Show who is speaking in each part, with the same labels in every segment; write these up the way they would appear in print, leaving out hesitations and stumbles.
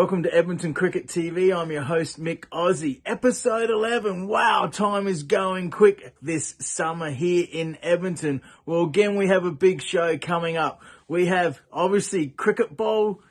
Speaker 1: Welcome to Edmonton Cricket TV. I'm your host, Mick Aussie. Episode 11. Wow, time is going quick this summer here in Edmonton. Well, again, we have a big show coming up. We have, obviously, cricket bowl,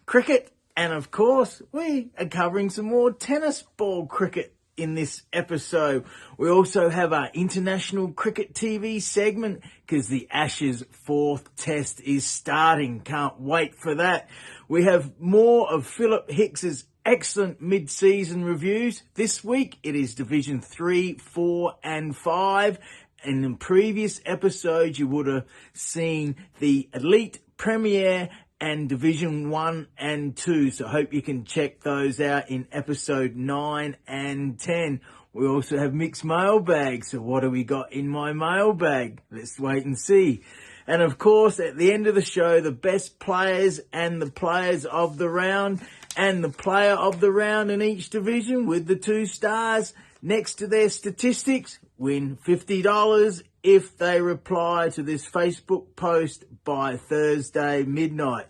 Speaker 1: cricket, and of course, we are covering some more tennis ball cricket in this episode. We also have our International Cricket TV segment because the Ashes 4th test is starting. Can't wait for that. We have more of Philip Hicks's excellent mid-season reviews. This week it is Division 3, 4 and 5. And in previous episodes you would have seen the Elite, Premier and Division 1 and 2. So I hope you can check those out in episode 9 and 10. We also have Mick's mailbag. So what do we got in my mailbag? Let's wait and see. And of course, at the end of the show, the best players and the players of the round and the player of the round in each division with the 2 stars next to their statistics win $50 if they reply to this Facebook post by Thursday midnight.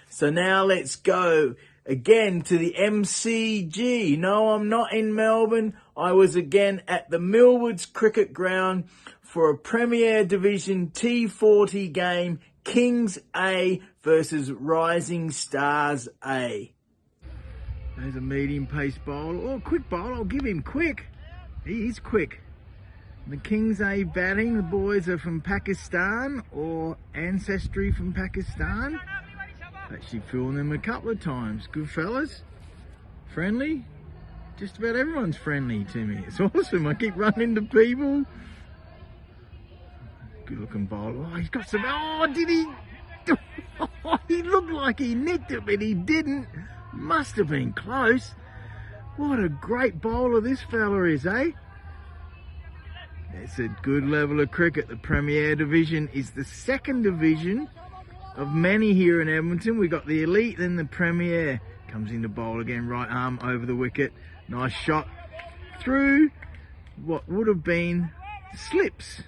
Speaker 1: So now let's go again to the MCG. No, I'm not in Melbourne. I was again at the Millwoods Cricket Ground for a Premier Division T40 game, Kings A versus Rising Stars A. There's a medium pace bowler. Oh, quick bowler. I'll give him quick. He is quick. The Kings A batting. The boys are from Pakistan or ancestry from Pakistan. Actually filmed them a couple of times. Good fellas. Friendly. Just about everyone's friendly to me. It's awesome. I keep running into people. Good looking bowler. Oh, he's got some. Oh, did he? Oh, he looked like he nicked it, but he didn't. Must have been close. What a great bowler this fella is, eh? It's a good level of cricket. The Premier Division is the second division of many here in Edmonton. We got the Elite, then the Premier. Comes in to bowl again, right arm over the wicket. Nice shot through what would have been slips,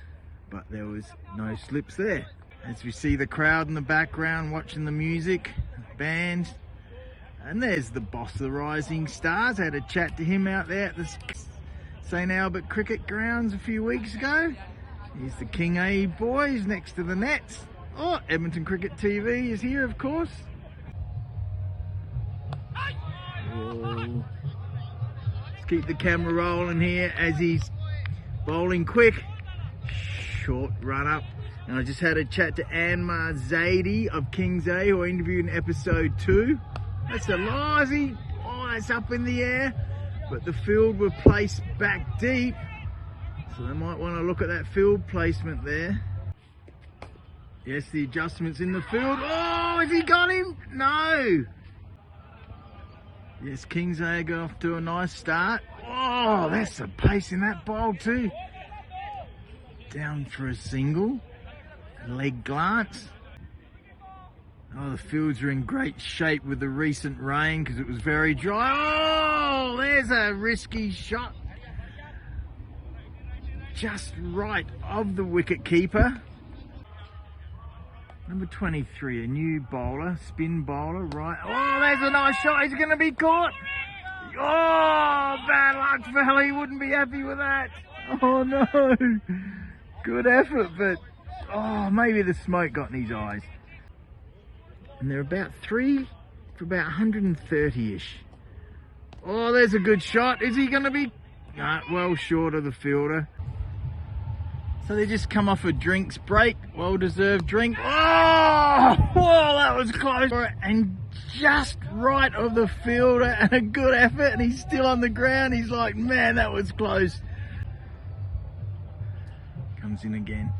Speaker 1: but there was no slips there. As we see the crowd in the background watching the music, band. And there's the boss of the Rising Stars. I had a chat to him out there at the St Albert Cricket Grounds a few weeks ago. He's the King A boys next to the nets. Oh, Edmonton Cricket TV is here, of course. Oh. Let's keep the camera rolling here as he's bowling quick. Short run up. And I just had a chat to Anmar Zaidi of Kings A, who I interviewed in episode 2. That's a Lizzie. Oh, it's up in the air. But the field were placed back deep. So they might want to look at that field placement there. Yes, the adjustments in the field. Oh, has he got him? No. Yes, Kings A go off to a nice start. Oh, that's the pace in that bowl too. Down for a single. Leg glance. Oh, the fields are in great shape with the recent rain because it was very dry. Oh, there's a risky shot. Just right of the wicket keeper. Number 23, a new bowler, spin bowler, right. Oh, there's a nice shot. He's going to be caught. Oh, bad luck, fella. He wouldn't be happy with that. Oh, no. Good effort, but oh, maybe the smoke got in his eyes. And they're about 3 for about 130-ish. Oh, there's a good shot. Is he going to be? No, well short of the fielder. So they just come off a drinks break. Well-deserved drink. Oh, whoa, that was close. And just right of the fielder and a good effort. And he's still on the ground. He's like, man, that was close. Comes in again.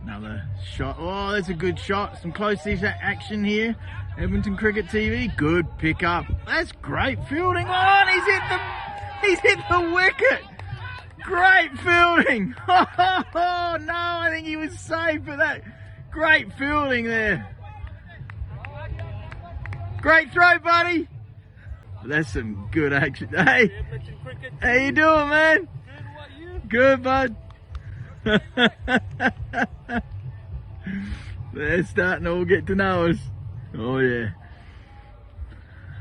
Speaker 1: Another shot. Oh, that's a good shot. Some close-ish action here. Edmonton Cricket TV. Good pick up. That's great fielding. Oh, and he's hit the wicket. Great fielding. Oh, no, I think he was safe for that. Great fielding there. Great throw, buddy. That's some good action. Hey, how you doing, man? Good, bud. They're starting to all get to know us. Oh, yeah.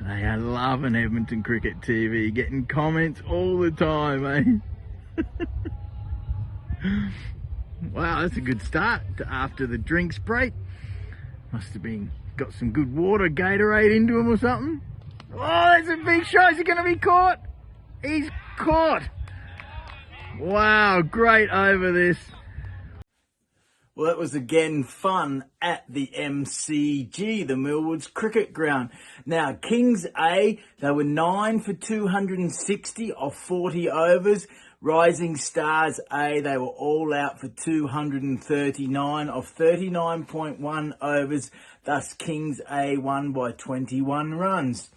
Speaker 1: They are loving Edmonton Cricket TV, getting comments all the time, eh? Wow, that's a good start to after the drinks break. Must have been got some good water, Gatorade into him or something. Oh, that's a big shot. Is he going to be caught? He's caught. Wow, great over this. Well, that was again fun at the MCG, the Millwoods Cricket Ground. Now, Kings A, they were 9 for 260 off 40 overs. Rising Stars A, they were all out for 239 off 39.1 overs. Thus, Kings A won by 21 runs.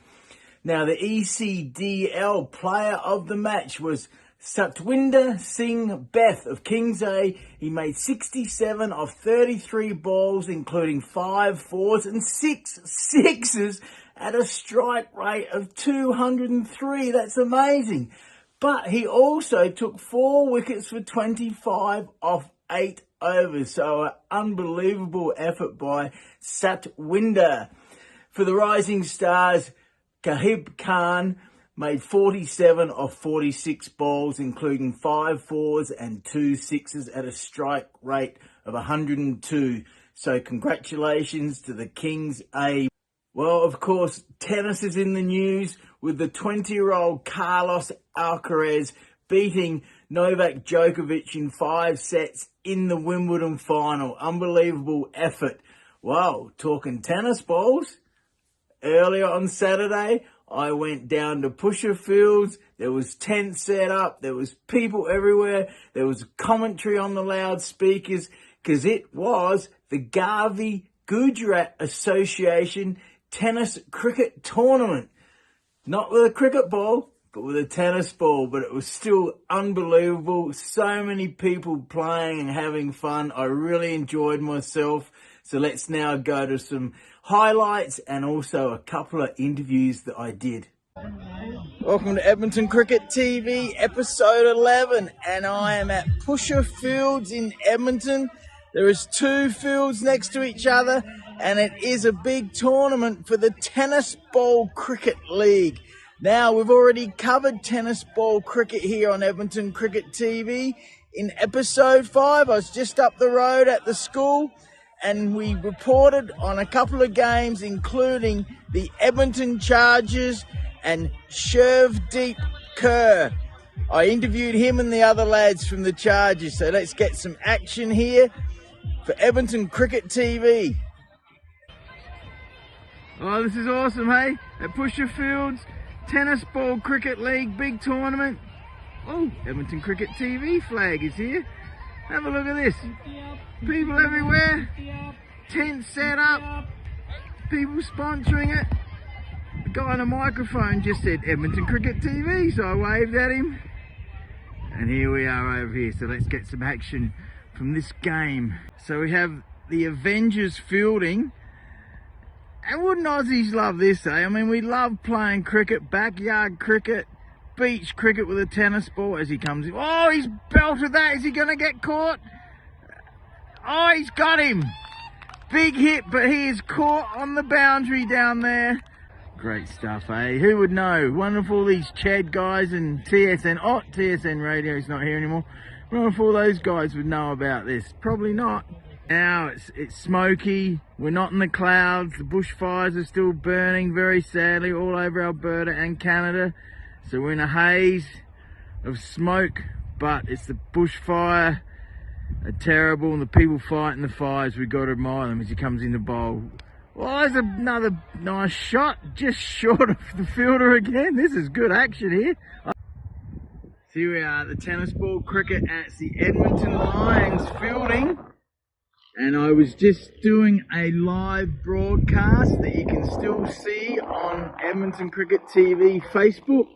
Speaker 1: Now, the ECDL player of the match was Satwinder Singh Beth of Kings A. He made 67 off 33 balls, including 5 fours and 6 sixes at a strike rate of 203. That's amazing. But he also took 4 wickets for 25 off 8 overs. So an unbelievable effort by Satwinder. For the Rising Stars, Kahib Khan made 47 off 46 balls, including 5 fours and 2 sixes at a strike rate of 102. So congratulations to the Kings A. Well, of course, tennis is in the news with the 20-year-old Carlos Alcaraz beating Novak Djokovic in 5 sets in the Wimbledon final. Unbelievable effort. Wow, talking tennis balls. Earlier on Saturday, I went down to Pusher Fields. There was tents set up. There was people everywhere. There was commentary on the loudspeakers because it was the Garvi Gujarat Association Tennis Cricket Tournament. Not with a cricket ball, but with a tennis ball. But it was still unbelievable. So many people playing and having fun. I really enjoyed myself. So let's now go to some highlights and also a couple of interviews that I did. Welcome to Edmonton Cricket TV, episode 11, and I am at Pusher Fields in Edmonton. There is 2 fields next to each other, and it is a big tournament for the Tennis Ball Cricket League. Now, we've already covered tennis ball cricket here on Edmonton Cricket TV. In episode 5, I was just up the road at the school, and we reported on a couple of games, including the Edmonton Chargers and Shurvdeep Kerr. I interviewed him and the other lads from the Chargers, so let's get some action here for Edmonton Cricket TV. Oh, this is awesome, hey? At Pusher Fields, Tennis Ball Cricket League, big tournament. Oh, Edmonton Cricket TV flag is here. Have a look at this. People everywhere. Tents set up. People sponsoring it. The guy on the microphone just said Edmonton Cricket TV, so I waved at him. And here we are over here. So let's get some action from this game. So we have the Avengers fielding. And wouldn't Aussies love this, eh? I mean, we love playing cricket, backyard cricket, beach cricket with a tennis ball as he comes in. Oh, he's belted that. Is he going to get caught? Oh, he's got him. Big hit, but he is caught on the boundary down there. Great stuff, eh? Who would know? One of all these Chad guys and TSN. Oh, TSN radio's not here anymore. One of all those guys would know about this. Probably not. Now it's smoky. We're not in the clouds. The bushfires are still burning very sadly all over Alberta and Canada. So we're in a haze of smoke, but it's the bushfire. Are terrible, and the people fighting the fires, we've got to admire them as he comes in the bowl. Well, there's another nice shot, just short of the fielder again. This is good action here. So here we are, the tennis ball cricket, and it's the Edmonton Lions fielding. And I was just doing a live broadcast that you can still see on Edmonton Cricket TV Facebook.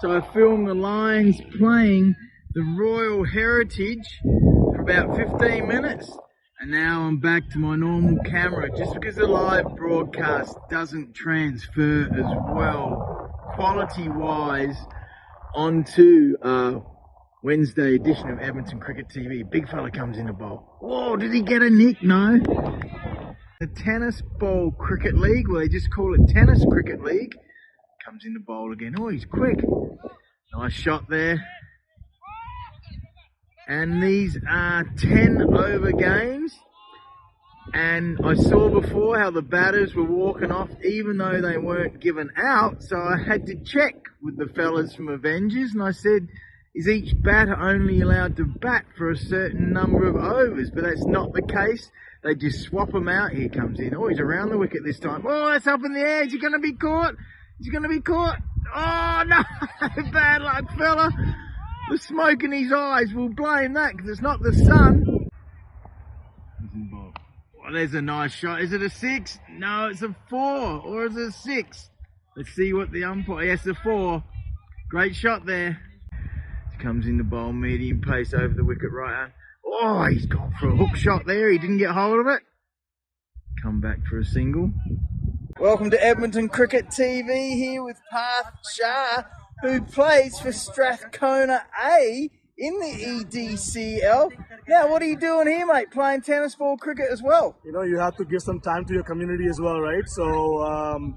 Speaker 1: So I filmed the Lions playing the Royal Heritage for about 15 minutes. And now I'm back to my normal camera, just because the live broadcast doesn't transfer as well, quality-wise, onto Wednesday edition of Edmonton Cricket TV. Big fella comes in the bowl. Whoa, did he get a nick? No. The Tennis Ball Cricket League, well, they just call it Tennis Cricket League. Comes in the bowl again. Oh, he's quick. Nice shot there. And these are 10 over games. And I saw before how the batters were walking off even though they weren't given out. So I had to check with the fellas from Avengers and I said, is each batter only allowed to bat for a certain number of overs? But that's not the case. They just swap them out. Here comes in. Oh, he's around the wicket this time. Oh, that's up in the air. Is he going to be caught? Is he going to be caught? Oh, no. Bad luck, fella. The smoke in his eyes. We'll blame that because it's not the sun. Oh, there's a nice shot. Is it a 6? No, it's a 4. Or is it a 6? Let's see what the umpire... Yes, a 4. Great shot there. He comes in the bowl, medium pace over the wicket right hand. Oh, he's gone for a hook shot there. He didn't get hold of it. Come back for a single. Welcome to Edmonton Cricket TV here with Parth Shad, who plays for Strathcona A in the EDCL. Now, what are you doing here, mate? Playing tennis ball cricket as well?
Speaker 2: You know, you have to give some time to your community as well, right? So,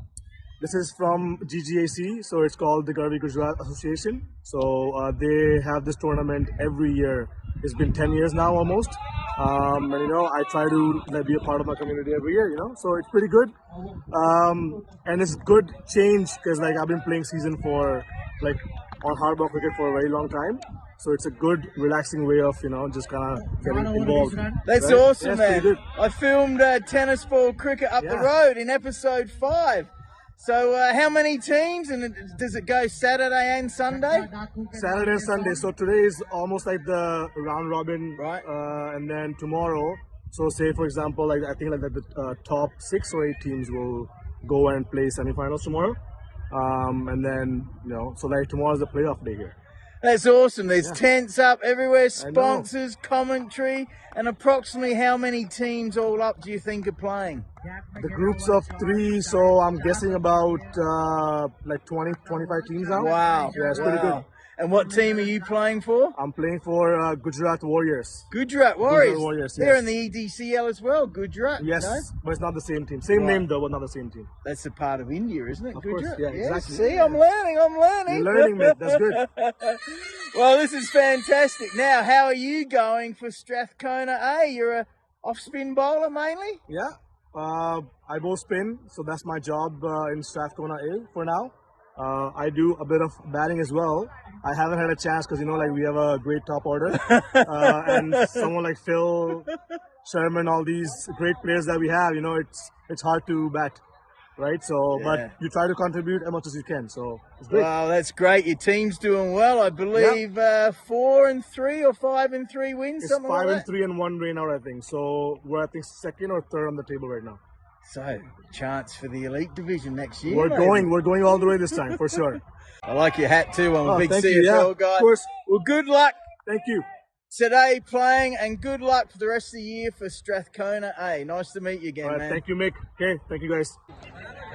Speaker 2: this is from GGAC, so it's called the Garvi Gujarat Association. So, they have this tournament every year. It's been 10 years now almost. And you know, I try to be a part of my community every year, you know, so it's pretty good. And it's good change because like I've been playing season for like on hardball cricket for a very long time. So it's a good relaxing way of, you know, just kind of getting involved.
Speaker 1: That's
Speaker 2: right?
Speaker 1: awesome,
Speaker 2: yeah,
Speaker 1: man. I filmed tennis ball cricket up the road in episode 5. So how many teams, and does it go Saturday and Sunday?
Speaker 2: Saturday and Sunday. So today is almost like the round robin,
Speaker 1: right?
Speaker 2: And then tomorrow, so say for example, like I think like the top 6 or 8 teams will go and play semifinals tomorrow, and then you know, so like tomorrow's the playoff day here.
Speaker 1: That's awesome. There's tents up everywhere, sponsors, commentary, and approximately how many teams all up do you think are playing?
Speaker 2: The groups of 3, so I'm guessing about like 20, 25 teams now.
Speaker 1: Wow.
Speaker 2: Yeah, it's pretty good.
Speaker 1: And what team are you playing for?
Speaker 2: I'm playing for Gujarat Warriors.
Speaker 1: Gujarat Warriors?
Speaker 2: Gujarat Warriors, yes.
Speaker 1: They're in the EDCL as well, Gujarat.
Speaker 2: Yes,
Speaker 1: no?
Speaker 2: but it's not the same team. Same name though, but not the same team.
Speaker 1: That's a part of India, isn't it?
Speaker 2: Of
Speaker 1: Gujarat?
Speaker 2: course, yeah, exactly.
Speaker 1: See, I'm learning.
Speaker 2: You're learning, mate. That's good.
Speaker 1: Well, this is fantastic. Now, how are you going for Strathcona A? You're a off-spin bowler mainly?
Speaker 2: Yeah, I bowl spin, so that's my job in Strathcona A for now. I do a bit of batting as well. I haven't had a chance because, you know, like we have a great top order and someone like Phil, Sherman, all these great players that we have, you know, it's hard to bat, right? So, but you try to contribute as much as you can, so it's great.
Speaker 1: Wow, that's great. Your team's doing well. I believe 4-3 or 5-3 wins,
Speaker 2: it's
Speaker 1: something like that?
Speaker 2: 5-3 and 1 rain out, I think. So we're, I think, 2nd or 3rd on the table right now.
Speaker 1: So, chance for the elite division next year.
Speaker 2: We're going all the way this time, for sure.
Speaker 1: I like your hat too. I'm a big
Speaker 2: thank
Speaker 1: CFL
Speaker 2: you.
Speaker 1: guy.
Speaker 2: Of course.
Speaker 1: Well, good luck.
Speaker 2: Thank you.
Speaker 1: Today playing, and good luck for the rest of the year for Strathcona A. Nice to meet you again,
Speaker 2: All right,
Speaker 1: man.
Speaker 2: thank you, Mick. Okay, thank you guys.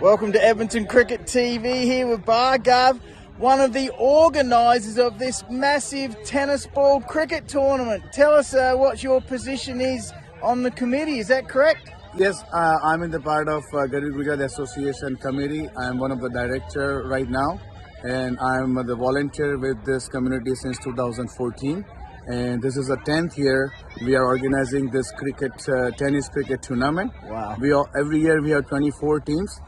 Speaker 1: Welcome to Edmonton Cricket TV here with Bhargav, one of the organisers of this massive tennis ball cricket tournament. Tell us what your position is on the committee. Is that correct?
Speaker 3: Yes, I'm in the part of Garvi Gujarat Association committee. I'm one of the director right now, and I'm the volunteer with this community since 2014. And this is the 10th year we are organizing this tennis cricket tournament.
Speaker 1: Wow!
Speaker 3: Every year we have 24 teams,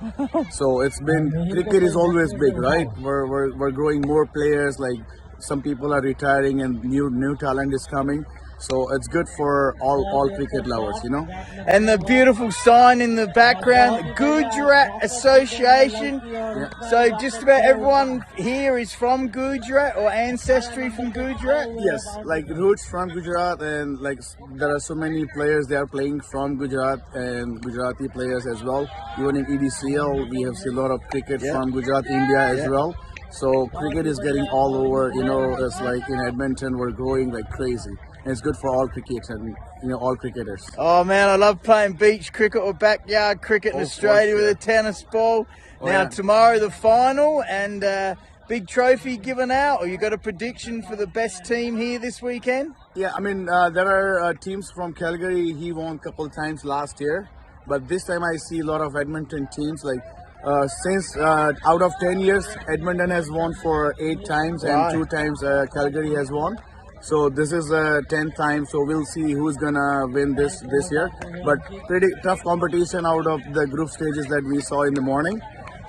Speaker 3: so it's been cricket is always big, right? We're growing more players. Like some people are retiring and new talent is coming. So it's good for all cricket lovers, you know.
Speaker 1: And the beautiful sign in the background, the Gujarat Association.
Speaker 3: Yeah.
Speaker 1: So just about everyone here is from Gujarat or ancestry from Gujarat?
Speaker 3: Yes, like roots from Gujarat, and like there are so many players they are playing from Gujarat and Gujarati players as well. Even in EDCL, we have seen a lot of cricket from Gujarat, India as well. So cricket is getting all over, you know. It's like in Edmonton, we're growing like crazy. And it's good for all cricket and, you know, all cricketers.
Speaker 1: Oh man, I love playing beach cricket or backyard cricket in Australia with a tennis ball. Now tomorrow the final and big trophy given out. Or you got a prediction for the best team here this weekend?
Speaker 3: Yeah, I mean there are teams from Calgary. He won a couple of times last year, but this time I see a lot of Edmonton teams. Like Since out of 10 years, Edmonton has won for 8 times and 2 times Calgary has won. So this is the 10th time. So we'll see who's gonna win this year. But pretty tough competition out of the group stages that we saw in the morning.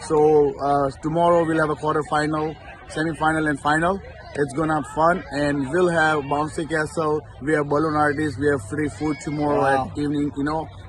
Speaker 3: So tomorrow we'll have a quarter-final, semi-final and final. It's gonna have fun, and we'll have bouncy castle. We have balloon artists. We have free food tomorrow at evening.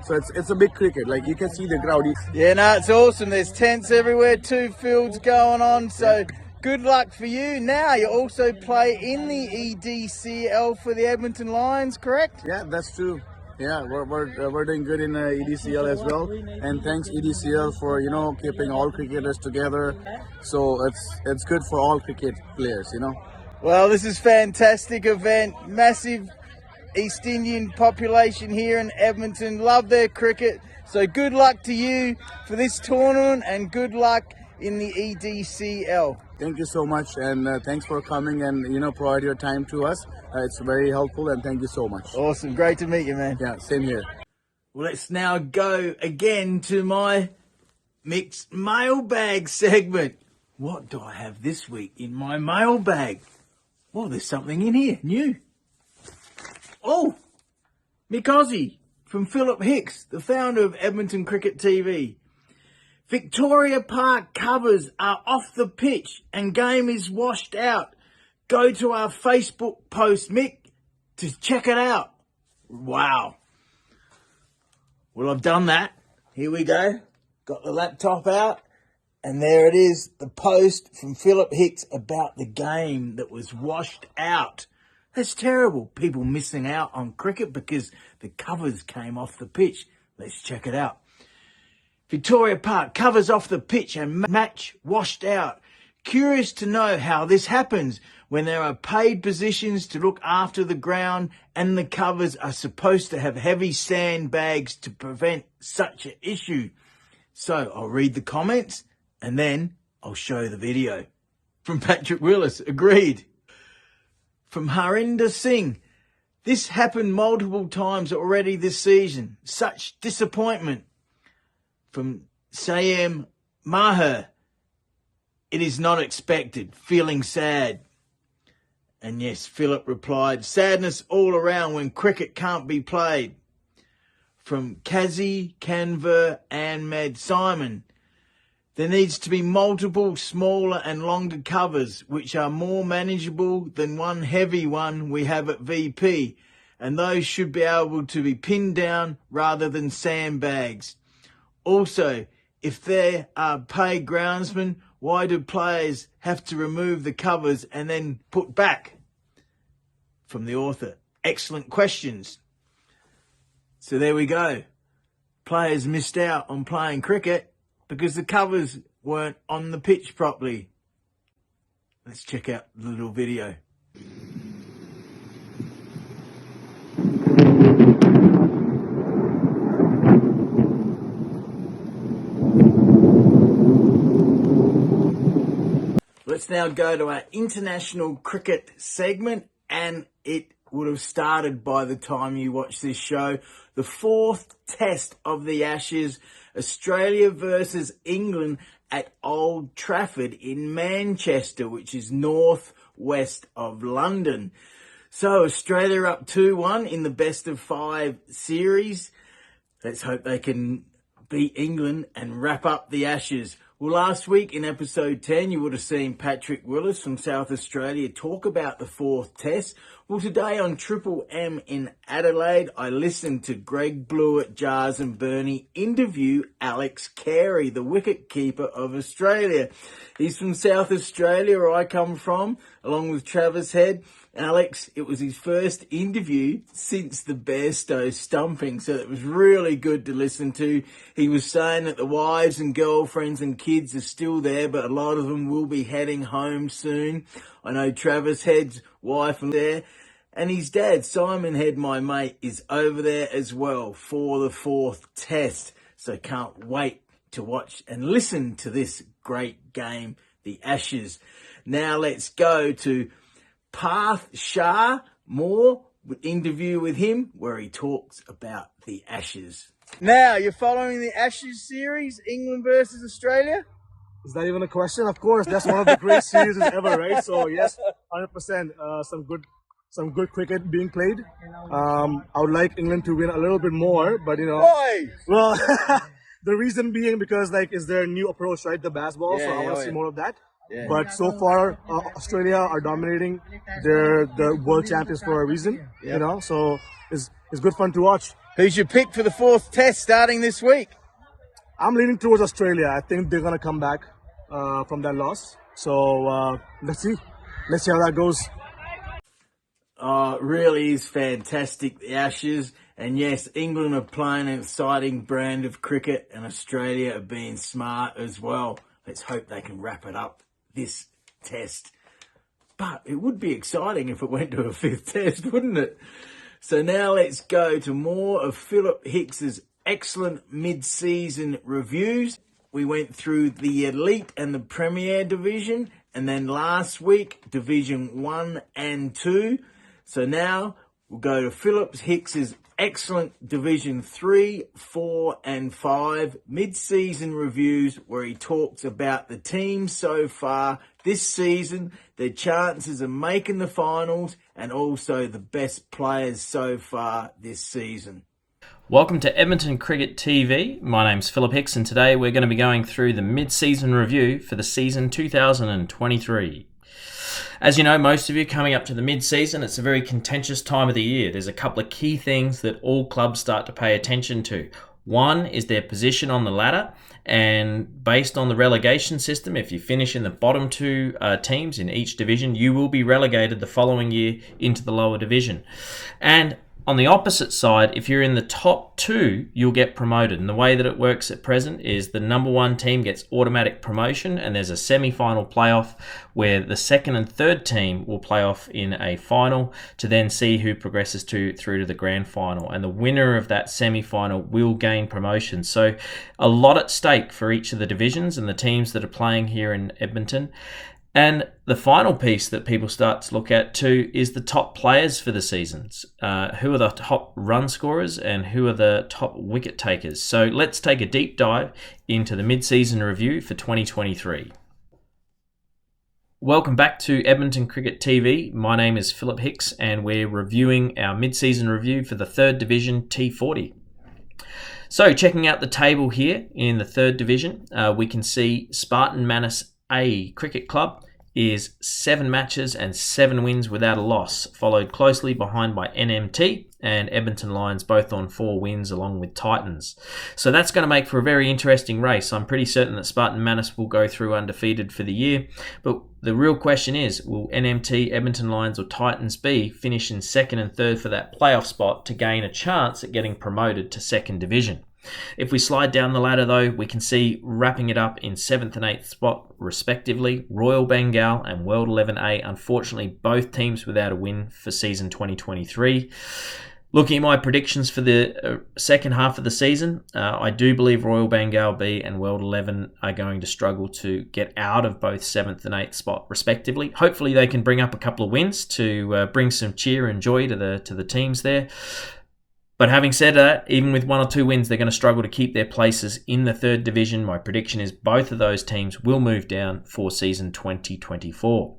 Speaker 3: So it's a big cricket. Like you can see the crowd.
Speaker 1: Yeah, no, it's awesome. There's tents everywhere, 2 fields going on. So good luck for you. Now you also play in the EDCL for the Edmonton Lions, correct?
Speaker 3: Yeah, that's true. Yeah, we're doing good in EDCL as well, and thanks EDCL for keeping all cricketers together. So it's good for all cricket players.
Speaker 1: Well, this is fantastic event. Massive East Indian population here in Edmonton. Love their cricket. So good luck to you for this tournament and good luck in the EDCL.
Speaker 3: Thank you so much, and thanks for coming and provide your time to us. It's very helpful, and thank you so much.
Speaker 1: Awesome. Great to meet you, man.
Speaker 3: Yeah, same here.
Speaker 1: Well, let's now go again to my mixed mailbag segment. What do I have this week in my mailbag? Well, there's something in here, new. Oh, Mick Ozzie from Philip Hicks, the founder of Edmonton Cricket TV. Victoria Park covers are off the pitch and game is washed out. Go to our Facebook post, Mick, to check it out. Wow. Well, I've done that. Here we go. Got the laptop out. And there it is, the post from Philip Hicks about the game that was washed out. That's terrible. People missing out on cricket because the covers came off the pitch. Let's check it out. Victoria Park covers off the pitch and match washed out. Curious to know how this happens when there are paid positions to look after the ground and the covers are supposed to have heavy sandbags to prevent such an issue. So I'll read the comments and then I'll show the video. From Patrick Willis, agreed. From Harinder Singh, this happened multiple times already this season. Such disappointment. From Sayem Maher, it is not expected, feeling sad. And yes, Philip replied, sadness all around when cricket can't be played. From Kazi, Canver, Ahmed Simon, there needs to be multiple smaller and longer covers which are more manageable than one heavy one we have at VP, and those should be able to be pinned down rather than sandbags. Also, if there are paid groundsmen, why do players have to remove the covers and then put back? From the author, excellent questions. So there we go. Players missed out on playing cricket because the covers weren't on the pitch properly. Let's check out the little video. Let's now go to our international cricket segment, and it would have started by the time you watch this show. The 4th test of the Ashes, Australia versus England at Old Trafford in Manchester, which is northwest of London. So Australia up 2-1 in the best of 5 series. Let's hope they can beat England and wrap up the Ashes. Well, last week in episode 10, you would have seen Patrick Willis from South Australia talk about the 4th test. Well, today on Triple M in Adelaide, I listened to Greg Blewett, Jars and Bernie interview Alex Carey, the wicketkeeper of Australia. He's from South Australia, where I come from, along with Travis Head. Alex, it was his first interview since the Bairstow stumping, so it was really good to listen to. He was saying that the wives and girlfriends and kids are still there, but a lot of them will be heading home soon. I know Travis Head's wife is there, and his dad, Simon Head, my mate, is over there as well for the 4th test. So can't wait to watch and listen to this great game, the Ashes. Now let's go to Parth Shad, more interview with him where he talks about the Ashes. Now, you're following the Ashes series, England versus Australia?
Speaker 2: Is that even a question? Of course, that's one of the great series ever, right? So yes, 100%. Some good cricket being played. I would like England to win a little bit more, but
Speaker 1: Why?
Speaker 2: well, the reason being because is their new approach, right? The baseball. So I want to see more of that.
Speaker 1: Yeah.
Speaker 2: But so far, Australia are dominating. They're the world champions for a reason, So it's good fun to watch.
Speaker 1: Who's your pick for the 4th test starting this week?
Speaker 2: I'm leaning towards Australia. I think they're gonna come back from that loss. So let's see how that goes.
Speaker 1: Oh, it really is fantastic, the Ashes. And yes, England are playing an exciting brand of cricket, and Australia are being smart as well. Let's hope they can wrap it up this test. But it would be exciting if it went to a 5th test, wouldn't it? So now let's go to more of Philip Hicks's excellent mid-season reviews. We went through the Elite and the Premier Division, and then last week, Division 1 and 2. So now we'll go to Philip Hicks's excellent Division 3, 4 and 5 mid-season reviews, where he talks about the teams so far this season, their chances of making the finals, and also the best players so far this season.
Speaker 4: Welcome to Edmonton Cricket TV. My name's Philip Hicks, and today we're going to be going through the mid-season review for the season 2023. As you know, most of you, coming up to the mid-season, it's a very contentious time of the year. There's a couple of key things that all clubs start to pay attention to. One is their position on the ladder, and based on the relegation system, if you finish in the bottom 2 teams in each division, you will be relegated the following year into the lower division. And on the opposite side, if you're in the top 2, you'll get promoted. And the way that it works at present is the number 1 team gets automatic promotion, and there's a semi-final playoff where the 2nd and 3rd team will play off in a final to then see who progresses through to the grand final. And the winner of that semi-final will gain promotion. So a lot at stake for each of the divisions and the teams that are playing here in Edmonton. And the final piece that people start to look at too is the top players for the seasons. Who are the top run scorers and who are the top wicket takers? So let's take a deep dive into the mid-season review for 2023. Welcome back to Edmonton Cricket TV. My name is Philip Hicks, and we're reviewing our mid-season review for the 3rd Division T40. So checking out the table here in the 3rd Division, we can see Spartan Manus A Cricket Club is 7 matches and 7 wins without a loss, followed closely behind by NMT and Edmonton Lions, both on 4 wins along with Titans. So that's going to make for a very interesting race. I'm pretty certain that Spartan Manus will go through undefeated for the year, but the real question is, will NMT, Edmonton Lions or Titans B finish in 2nd and 3rd for that playoff spot to gain a chance at getting promoted to 2nd Division? If we slide down the ladder though, we can see wrapping it up in 7th and 8th spot respectively, Royal Bengal and World 11A, unfortunately both teams without a win for season 2023. Looking at my predictions for the second half of the season, I do believe Royal Bengal B and World 11 are going to struggle to get out of both 7th and 8th spot respectively. Hopefully they can bring up a couple of wins to bring some cheer and joy to the teams there. But having said that, even with 1 or 2 wins, they're going to struggle to keep their places in the 3rd Division. My prediction is both of those teams will move down for season 2024.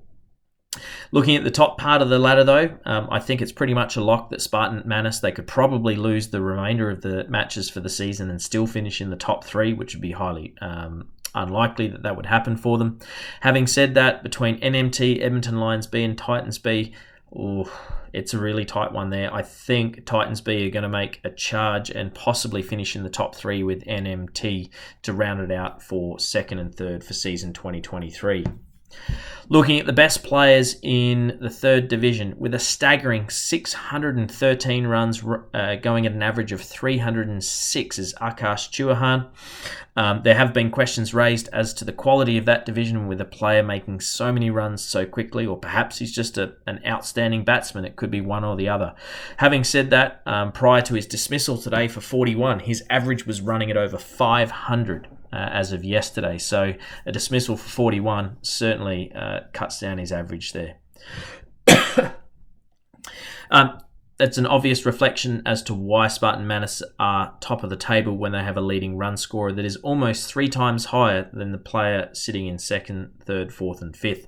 Speaker 4: Looking at the top part of the ladder though, I think it's pretty much a lock that Spartan Manus, they could probably lose the remainder of the matches for the season and still finish in the top 3, which would be highly unlikely that would happen for them. Having said that, between NMT, Edmonton Lions B and Titans B, it's a really tight one there. I think Titans B are going to make a charge and possibly finish in the top 3 with NMT to round it out for 2nd and 3rd for season 2023. Looking at the best players in the 3rd Division, with a staggering 613 runs going at an average of 306 is Akash Chauhan. There have been questions raised as to the quality of that division with a player making so many runs so quickly, or perhaps he's just an outstanding batsman. It could be one or the other. Having said that, prior to his dismissal today for 41, his average was running at over 500 as of yesterday. So a dismissal for 41 certainly cuts down his average there. That's an obvious reflection as to why Spartan Manus are top of the table when they have a leading run scorer that is almost 3 times higher than the player sitting in 2nd, 3rd, 4th and 5th.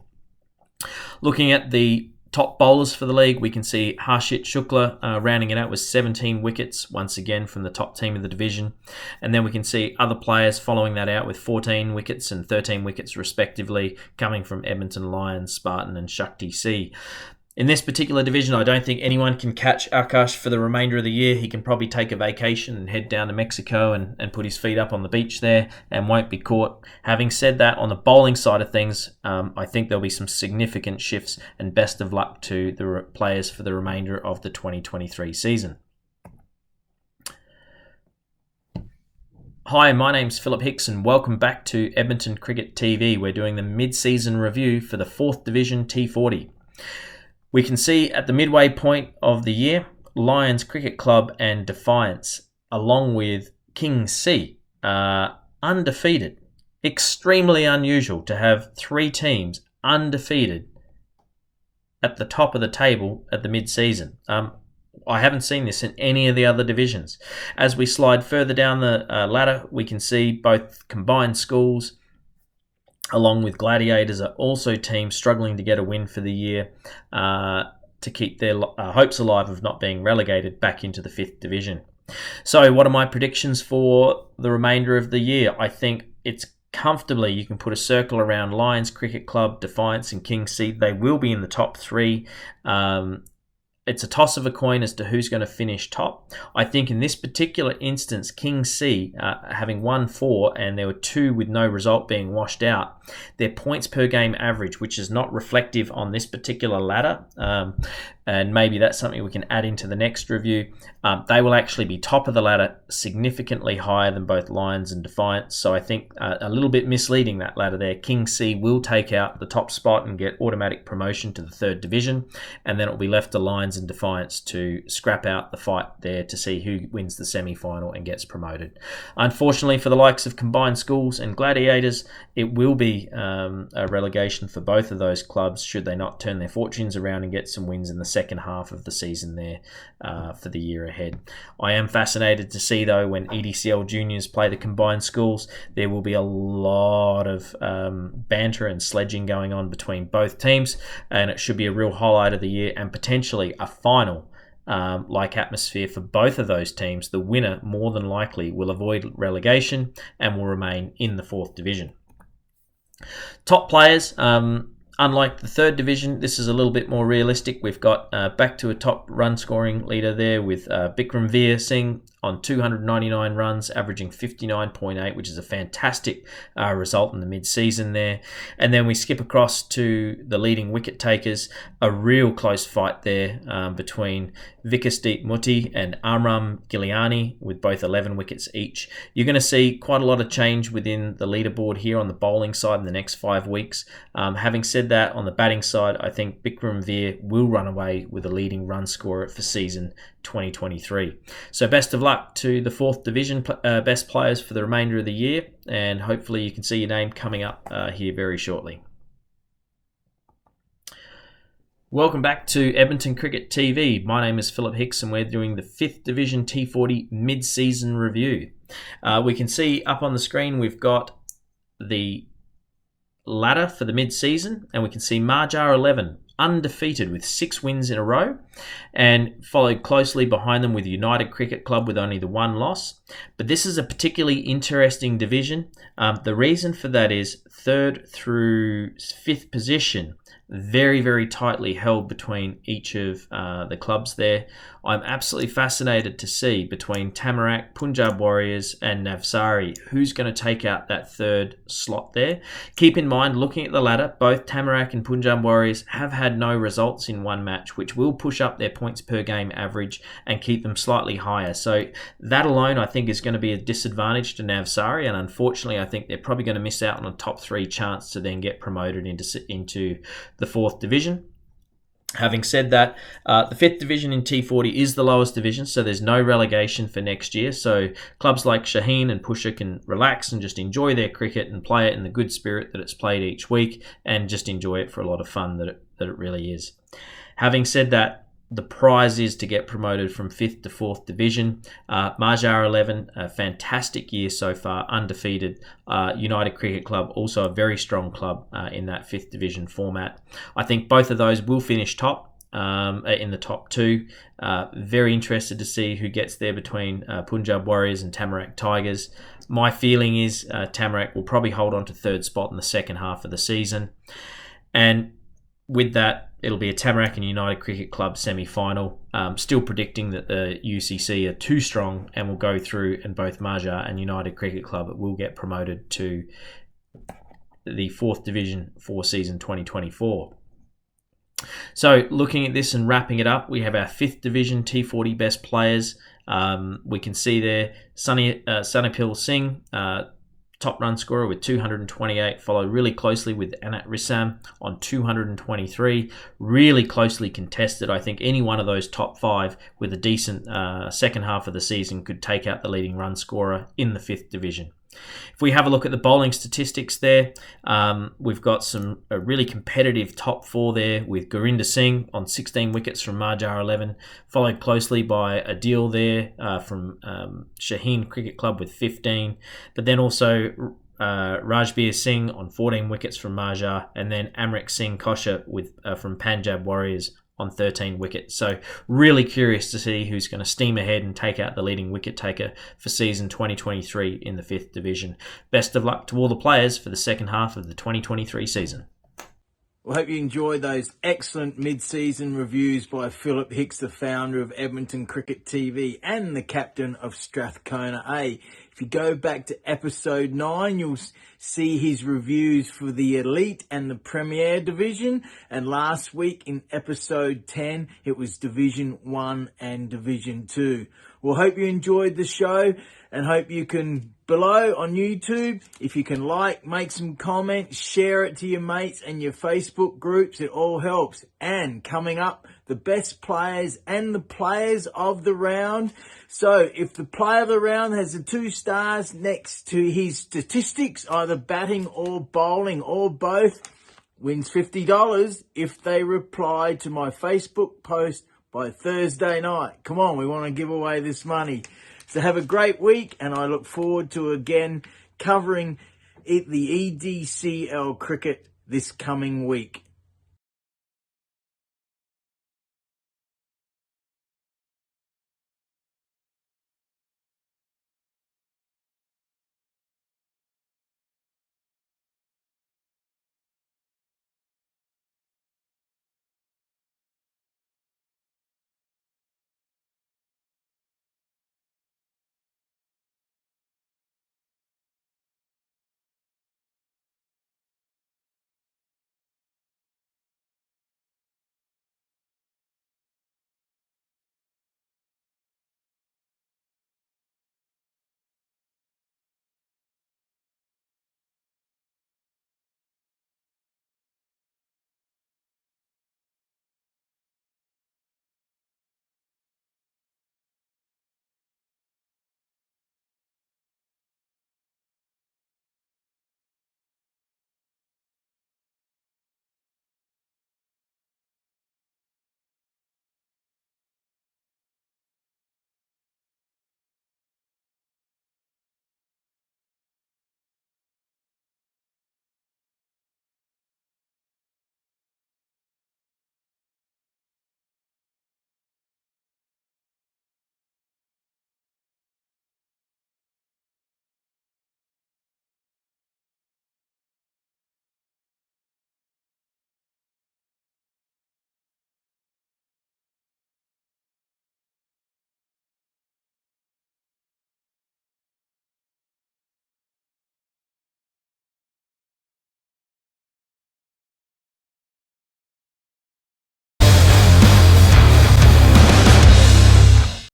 Speaker 4: Looking at the top bowlers for the league, we can see Harshit Shukla rounding it out with 17 wickets, once again from the top team of the division. And then we can see other players following that out with 14 wickets and 13 wickets respectively, coming from Edmonton Lions, Spartan and Shakti C. In this particular division, I don't think anyone can catch Akash for the remainder of the year. He can probably take a vacation and head down to Mexico and put his feet up on the beach there and won't be caught. Having said that, on the bowling side of things, I think there'll be some significant shifts, and best of luck to the players for the remainder of the 2023 season. Hi, my name's Philip Hicks and welcome back to Edmonton Cricket TV. We're doing the mid-season review for the 4th Division T40. We can see at the midway point of the year, Lions Cricket Club and Defiance, along with King C, undefeated. Extremely unusual to have 3 teams undefeated at the top of the table at the mid-season. I haven't seen this in any of the other divisions. As we slide further down the ladder, we can see both combined schools along with Gladiators are also teams struggling to get a win for the year to keep their hopes alive of not being relegated back into the 5th division. So what are my predictions for the remainder of the year? I think it's comfortably, you can put a circle around Lions Cricket Club, Defiance and King C. They will be in the top 3. It's a toss of a coin as to who's going to finish top. I think in this particular instance, King C, having won 4 and there were 2 with no result being washed out, their points per game average, which is not reflective on this particular ladder, and maybe that's something we can add into the next review, they will actually be top of the ladder, significantly higher than both Lions and Defiance. So I think a little bit misleading, that ladder there. King C will take out the top spot and get automatic promotion to the 3rd division, and then it will be left to Lions and Defiance to scrap out the fight there to see who wins the semi-final and gets promoted. Unfortunately for the likes of Combined Schools and Gladiators, it will be a relegation for both of those clubs should they not turn their fortunes around and get some wins in the second half of the season there for the year ahead. I am fascinated to see, though, when EDCL juniors play the Combined Schools, there will be a lot of banter and sledging going on between both teams, and it should be a real highlight of the year and potentially a final like atmosphere for both of those teams. The winner more than likely will avoid relegation and will remain in the 4th division. Top players, unlike the 3rd division, this is a little bit more realistic. We've got back to a top run scoring leader there with Bikram Veer Singh on 299 runs, averaging 59.8, which is a fantastic result in the mid-season there. And then we skip across to the leading wicket takers, a real close fight there between Vikasdeep Muti and Amram Giuliani with both 11 wickets each. You're going to see quite a lot of change within the leaderboard here on the bowling side in the next 5 weeks. Having said that, on the batting side, I think Bikram Veer will run away with a leading run scorer for season 2023. So best of luck to the 4th division best players for the remainder of the year, and hopefully you can see your name coming up here very shortly. Welcome back to Edmonton Cricket TV. My name is Philip Hicks and we're doing the 5th Division T40 mid-season review. We can see up on the screen we've got the ladder for the mid-season, and we can see Marjar 11 undefeated with 6 wins in a row, and followed closely behind them with United Cricket Club with only the 1 loss. But this is a particularly interesting division. The reason for that is 3rd through 5th position, very, very tightly held between each of the clubs there. I'm absolutely fascinated to see between Tamarack, Punjab Warriors and Navsari who's going to take out that 3rd slot there. Keep in mind, looking at the ladder, both Tamarack and Punjab Warriors have had no results in one match, which will push up their points per game average and keep them slightly higher. So that alone, I think, is going to be a disadvantage to Navsari, and unfortunately, I think they're probably going to miss out on a top 3 chance to then get promoted into the 4th division. Having said that, the 5th division in T40 is the lowest division, so there's no relegation for next year. So clubs like Shaheen and Pusher can relax and just enjoy their cricket and play it in the good spirit that it's played each week, and just enjoy it for a lot of fun that it really is. Having said that, the prize is to get promoted from 5th to 4th division. Marjar 11, a fantastic year so far, undefeated. United Cricket Club, also a very strong club in that 5th division format. I think both of those will finish top. In the top two. Very interested to see who gets there between Punjab Warriors and Tamarack Tigers. My feeling is Tamarack will probably hold on to 3rd spot in the second half of the season. And with that, it'll be a Tamarack and United Cricket Club semi-final. Still predicting that the UCC are too strong and will go through, and both Marjar and United Cricket Club will get promoted to the 4th division for season 2024. So looking at this and wrapping it up, we have our 5th division T40 best players. We can see there Sanipil Singh, top run scorer with 228, followed really closely with Anat Rissam on 223. Really closely contested. I think any one of those top 5 with a decent second half of the season could take out the leading run scorer in the 5th division. If we have a look at the bowling statistics there, we've got some really competitive top 4 there with Gurinder Singh on 16 wickets from Marjar 11, followed closely by Adil there from Shaheen Cricket Club with 15, but then also Rajbir Singh on 14 wickets from Marjar, and then Amrik Singh Kosher from Punjab Warriors on 13 wickets. So really curious to see who's going to steam ahead and take out the leading wicket taker for season 2023 in the 5th division. Best of luck to all the players for the second half of the 2023 season.
Speaker 1: Well, I hope you enjoyed those excellent mid-season reviews by Philip Hicks, the founder of Edmonton Cricket TV and the captain of Strathcona A. If you go back to episode 9, you'll see his reviews for the Elite and the Premier Division. And last week in episode 10, it was Division 1 and Division 2. Well, hope you enjoyed the show and hope you can, below on YouTube, if you can make some comments, share it to your mates and your Facebook groups. It all helps. And coming up, the best players and the players of the round. So if the player of the round has the 2 stars next to his statistics, either batting or bowling or both, wins $50 if they reply to my Facebook post by Thursday night. Come on, we want to give away this money. So have a great week, and I look forward to again covering the EDCL cricket this coming week.